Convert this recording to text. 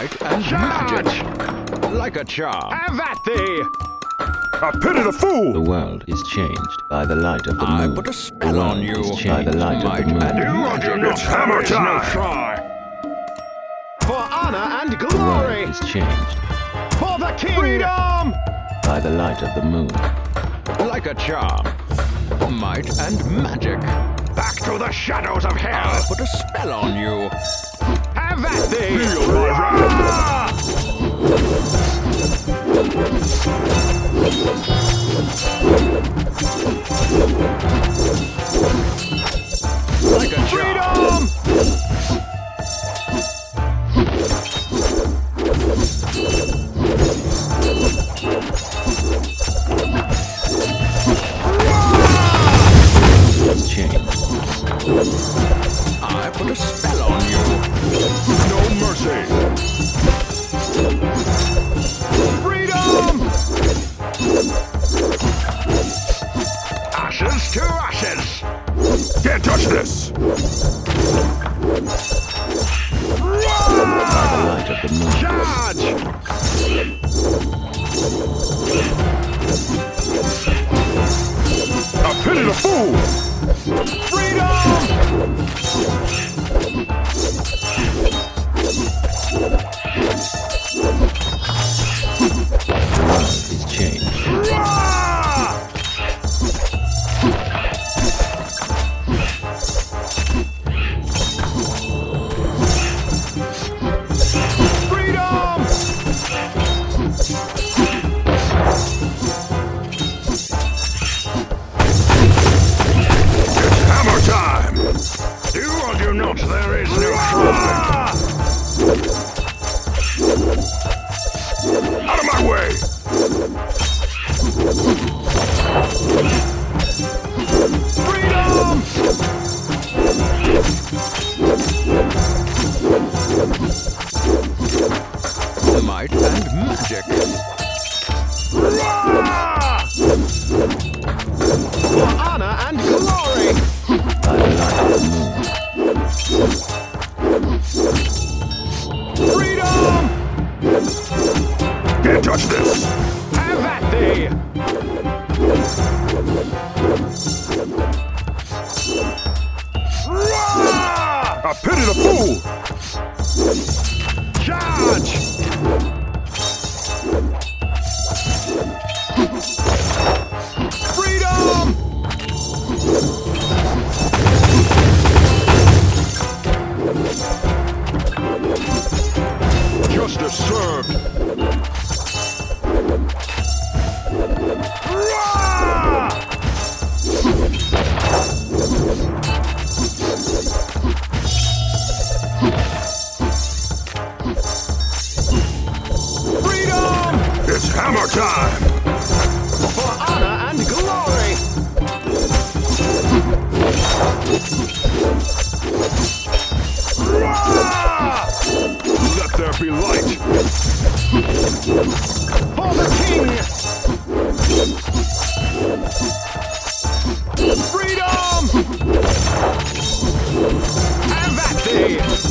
Might and magic. Like a charm. Have at thee! I pity the fool! The world is changed by the light of the moon. I put a spell on you. Is changed by the light Might of the moon. and magic. It's hammer time! For honor and The glory! world is changed For the king! Freedom! by the light of the moon. Like a charm. Might and magic. Back to the shadows of I hell! put a spell on you. Have at thee! Feel my wrath! Like a charm. Freedom! Is changed. I put a spell on you. No mercy! Freedom! Ashes to ashes! Can't touch this! By the light of the moon. Charge! I pity the fool! Freedom! The world is changed. Freedom! It's hammer time! Do or do not, there is no try! Out of my way! Freedom! Might and magic. For honor and glory! By the light of the moon. Freedom! Can't touch this! Have at thee! I pity the fool! Charge! Freedom! Justice served! Freedom! It's hammer time! For honor and glory! Let there be light! For the king! Freedom! Have at thee!